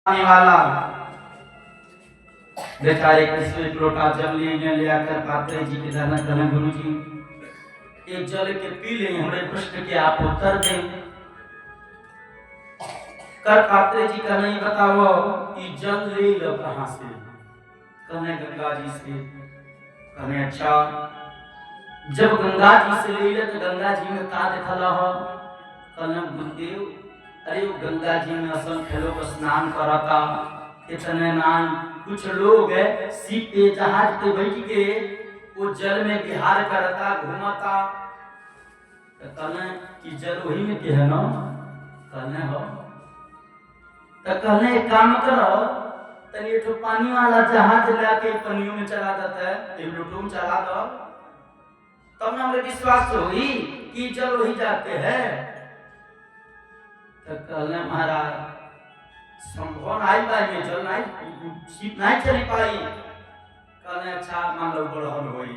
आने वाला बेचारे किसी एक लोटा जल लिए ले आकर पात्रे जी के दाना कहना गुरु जी एक जल के पी ले, हमारे प्रश्न के आप उत्तर दें। कर पात्रे जी का नहीं बताओ कि जल ले लो कहां से, कहने गंगा जी से। कहने अच्छा जब गंगा जी से ले तो गंगा जी में का देखला हो। कहने गुरुदेव अरे वो गंगा जी में असंख्य लोग स्नान करता, इतने नाम कुछ लोग सीप पे जहाज पे बैठ के वो जल में विहार करता घूमता। कहने कि जल वही में के है ना। कहने हो तो कहने एक काम करो तनी तो पानी वाला जहाज लाके पानियों में चला देता है, एक लोटो में चला दो तब ना हमें विश्वास होगी कि जल वही जाते हैं। तो कहने महाराज संभव नहीं पाई में जल नहीं सीप नहीं चली पाई। कहने अच्छा मान लो बड़हन होई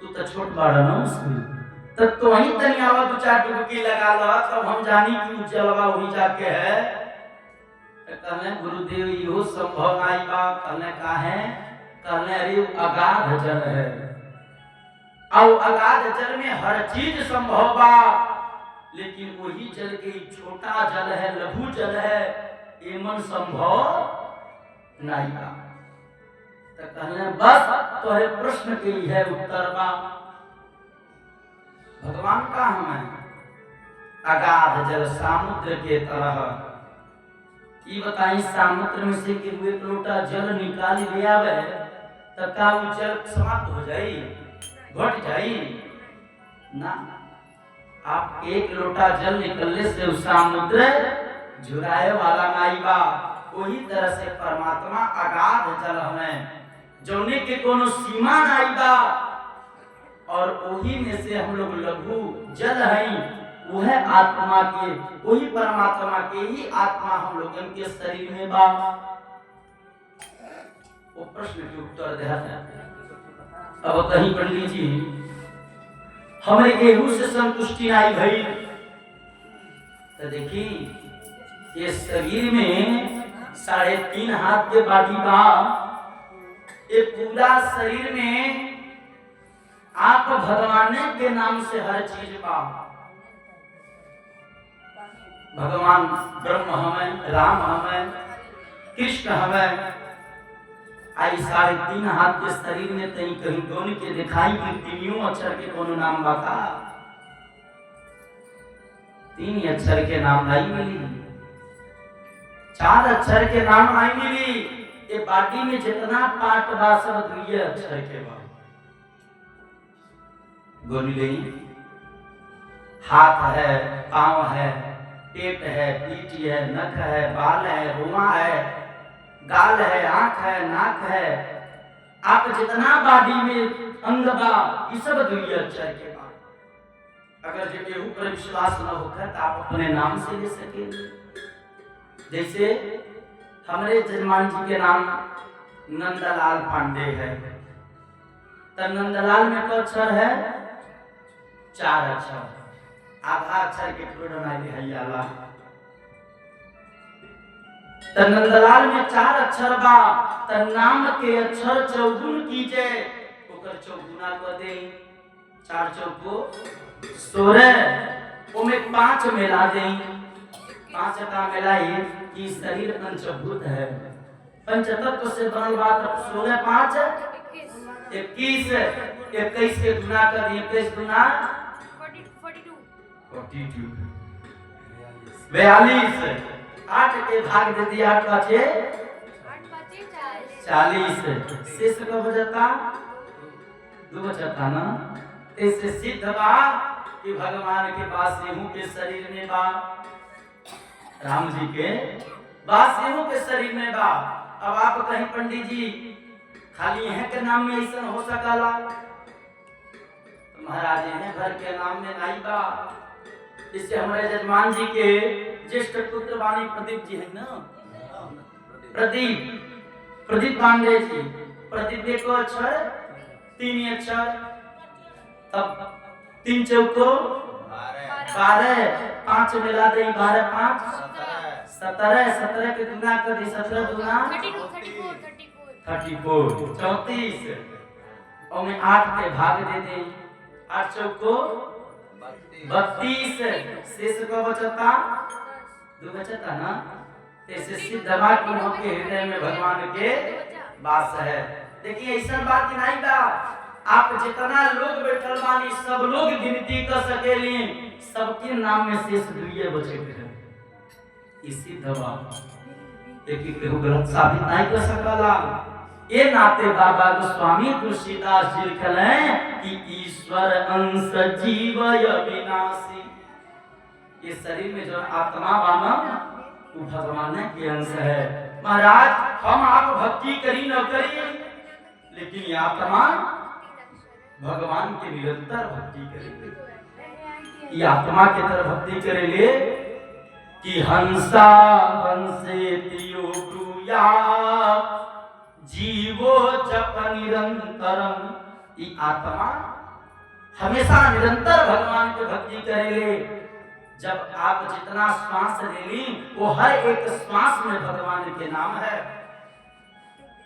तू तो छोट बड़ा ना उसमें तो वहीं तनी आवा दो चार डुबकी लगा लो तब हम जानी कि जलवा वही जाके है। कहने गुरुदेव यो संभव नहीं बा। कहने का है। कहने अरे अगाध जल है और अगाध जल में हर चीज संभव बा, लेकिन वही जल के छोटा जल है लघु जल है एमन संभव नहीं बा। तो कहने बस तोहरे प्रश्न के ही है उत्तर बा। भगवान का हमें अगाध जल समुद्र के तरह ये बताई समुद्र में से कि एक लोटा जल निकाल ले आवे तो का वो जल समाप्त हो जाई घट जाई ना। आप एक लोटा जल निकलने से समुद्र झुराए वाला नहीं बा। वही तरह से परमात्मा अगाध जल हमें जोने के कोनो सीमा नहीं बा और वही में से हम लोग लघु जल हैं वह आत्मा के वही परमात्मा के ही आत्मा हम लोगों के शरीर में बा। वो प्रश्न के उत्तर दे अब कहीं पंडित जी हमारे गेहूं से संतुष्टि आई भई तो देखी ये शरीर में 3.5 हाथ के बाटी बा। ये पूरा शरीर में आप भगवान के नाम से हर चीज पा। भगवान ब्रह्म हमें राम हमें कृष्ण हमें आई 3.5 हाथ के शरीर में कहीं कहीं दोनों के दिखाई कि 3 अक्षर के कोनो नाम बता 3 अक्षर के नाम नहीं मिली 4 अक्षर के नाम नहीं मिली। ये बाटी में जितना पार्ट बा सब 2 अक्षर के बा। गोली हाथ है पांव है पेट है पीठ है नख है बाल है रोआ है गाल है आंख है नाक है। आप जितना बॉडी में अंग बा ये सब 2 अक्षर के बा। अगर जो केहू पर विश्वास न होकर तो आप अपने नाम से ले सके। जैसे हमारे जजमान जी के नाम नंदलाल पांडे है तो नंदलाल में तो अक्षर है 4 अक्षर आधा अक्षर के टुकड़ा नहीं है याला तो नंदलाल में 4 अक्षर बा तो नाम के अक्षर 54 कीजे ओकर 54 को दे 4 चौको 16 ओमे 5 मिला दे 5 का मिलाई कि शरीर पंचभूत है पंचतत्व से बनल बा। 16 5 21 21 के गुना कर 21 गुना 42 42 8 के भाग दे दिया 8 बचे 40 शेष कब बचता 2 बचता ना। इससे सिद्ध बा कि भगवान के पास गेहूं के शरीर में बा राम जी के पास गेहूं के शरीर में बा। अब आप कहीं पंडित जी खाली है के नाम में ऐसा हो सकला महाराज है घर के नाम में नहीं बा। इससे हमारे जजमान जी के ज्येष्ठ पुत्र वाणी प्रदीप जी है ना प्रदीप पांडे जी प्रदीप देखो अक्षर 3 अक्षर तब 3 चौको 12 5 मिला दे 12 5 17 17 के गुना कर दी, 17 गुना 34 34 और में 8 के भाग दे दे, 8 चौको 32 शेष को बचता 2 बचता ना। ऐसे सिद्ध की हो के हृदय में भगवान के वास है। देखिए ऐसा बात नहीं बा, आप जितना लोग बैठल बानी सब लोग गिनती कर सकेली, सबके नाम में शेष 2 बचे हैं। इसी दवा देखिए केहू गलत साबित नहीं कर सकला। ये नाते बाबा गोस्वामी तुलसीदास जी लिखले कि ईश्वर अंश जीवय विनाशी। ये शरीर में जो आत्मा बाना वो भगवान के अंश है। महाराज हम आप भक्ति करी न करी, लेकिन ये आत्मा भगवान के निरंतर भक्ति करेंगे। ये आत्मा के तरफ भक्ति करेंगे कि हंसा हंसे तियो ब्रूया जीवो जप निरंतरम। ये आत्मा हमेशा निरंतर भगवान की भक्ति करेंगे। जब आप जितना श्वास ले ली वो हर एक श्वास में भगवान के नाम है।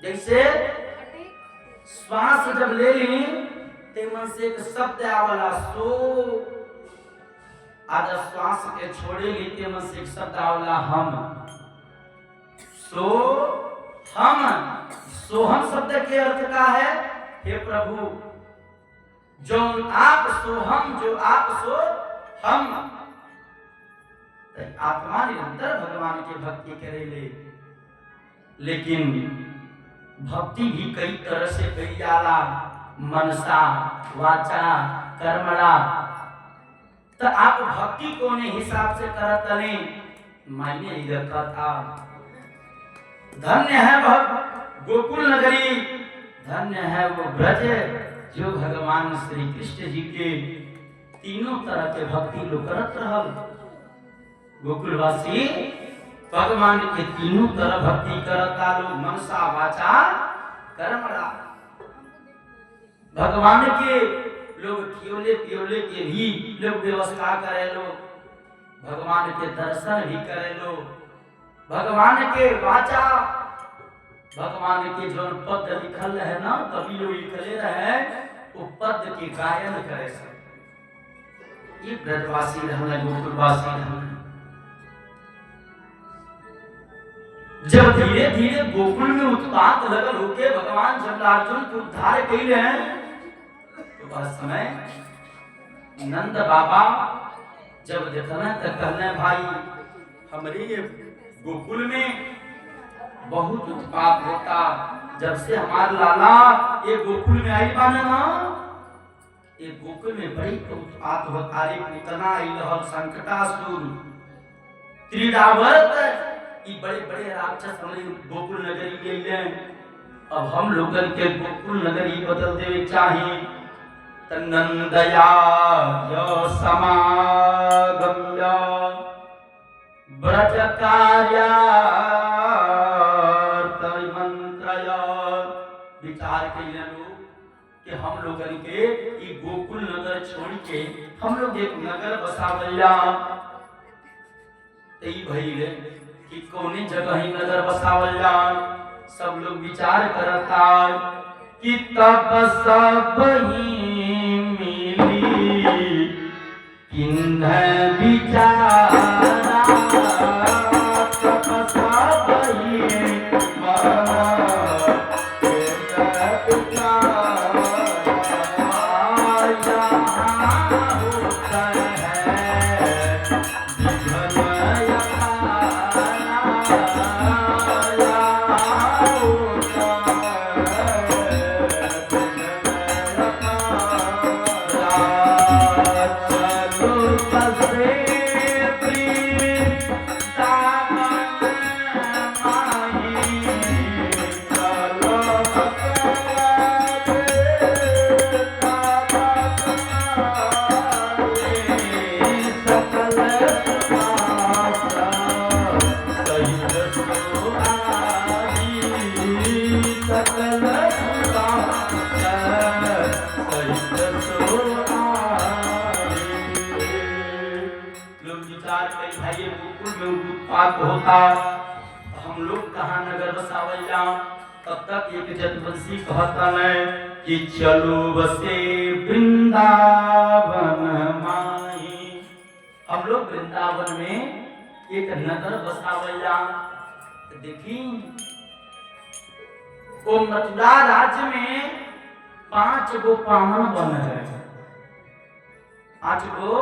जैसे श्वास जब ले ली ते मन से एक शब्द आवला सो, आज श्वास के छोड़े ली ते मन से एक शब्द आवला हम। सो हम, सोहम शब्द के अर्थ का है हे प्रभु जो आप सो हम, जो आप सो हम। आत्मा निरंतर भगवान की भक्ति करेले, लेकिन भक्ति भी कई तरह से कई जाला, मनसा वाचा कर्मणा। तो आप भक्ति कोने हिसाब से करत तले मायने ही रखा था। धन्य है वह गोकुल नगरी, धन्य है वो ब्रज जो भगवान श्री कृष्ण जी के तीनों तरह के भक्ति लोग करत रहल। गोकुलवासी भगवान के तीनों तरह भक्ति करता लोग, मनसा वाचा कर्मणा। भगवान के लोग खियोले पियोले के भी लोग व्यवस्था करे लो, भगवान के दर्शन भी करे लो, भगवान के वाचा, भगवान के जो पद लिखल है ना कभी लोग लिखले रहे वो पद के गायन करे से। ये ब्रजवासी रहने गोकुलवासी रहने। जब धीरे धीरे गोकुल में उत्पात लगल होके भगवान जमलार्जुन को उद्धार कैले हैं, तो बस समय नंद बाबा जब देखना तो कहने भाई हमारे ये गोकुल में बहुत उत्पात होता। जब से हमारे लाला ये गोकुल में आई बाने ना, ये गोकुल में बड़ी उत्पात होता रे। पूतना इलहल संकटासुर त्रिडावर्त ये बड़े बड़े राक्षस हमारे गोकुल नगरी ले। अब हम लोगन के गोकुल नगरी बदल देवे चाहिए। तन्नंदया यो समागम्य ब्रज कार्या मंत्रया। विचार कैले लोग कि हम लोगन के ये गोकुल नगर छोड़ के हम लोग एक नगर बसावल्या। तई भइले कि कौनी जगह ही नगर बसावल जाए। सब लोग विचार करता कि तब सब ही मिली किन्ह विचारा। तब सब ही था हम लोग कहाँ नगर बसावैया। तब तक एक जदवंशी कहता है कि चलो बसे वृंदावन माही। हम लोग वृंदावन में एक नगर बसावैया। देखी वो मथुरा राज्य में 5 गो पावन वन है। 5 गो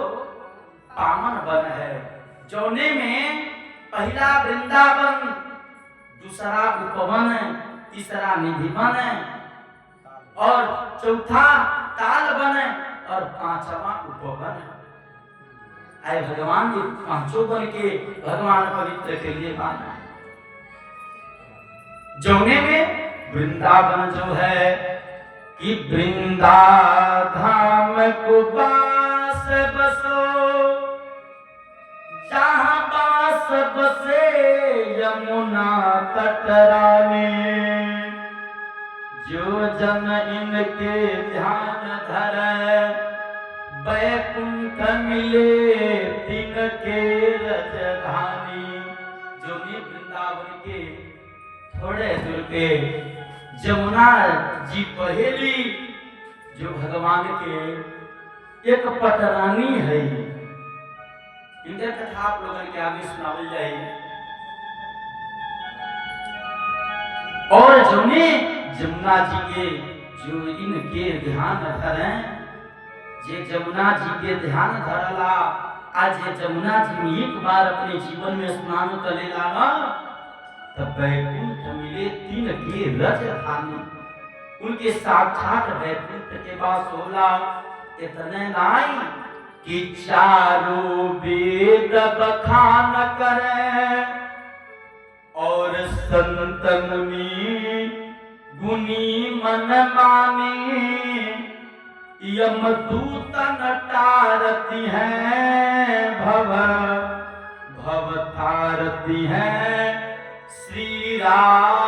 पावन वन है। जौने में पहला वृंदावन, दूसरा उपवन, तीसरा निधि वन और चौथा ताल वन और 5वां उपवन। आए भगवान के 5 वन के भगवान पवित्र के लिए माना। जौने में वृंदावन जो है कि वृंदा धाम को बास बसो, जहाँ बास बसे यमुना तटराने। जो जन इनके ध्यान धरे, वैकुंठ मिले तिनके रजधानी। जो ने वृंदावन के थोड़े दूर पे जमुना जी पहेली जो भगवान के एक पटरानी है। इनके कथा आप लोगों के आगे सुनावल जाए। और जो ने जमुना जी के जो इनके ध्यान धरें, जे जमुना जी के ध्यान धरला, आज ये जमुना जी में एक बार अपने जीवन में स्नान करेला ना, तब वैकुंठ मिले तिनके रजधानी। उनके साक्षात वैकुंठ के पास होला। इतने नाई कि चारों वेद बखान करे और संतन में गुनी मन माने। यमदूतन टारती हैं भव तारती हैं श्री राम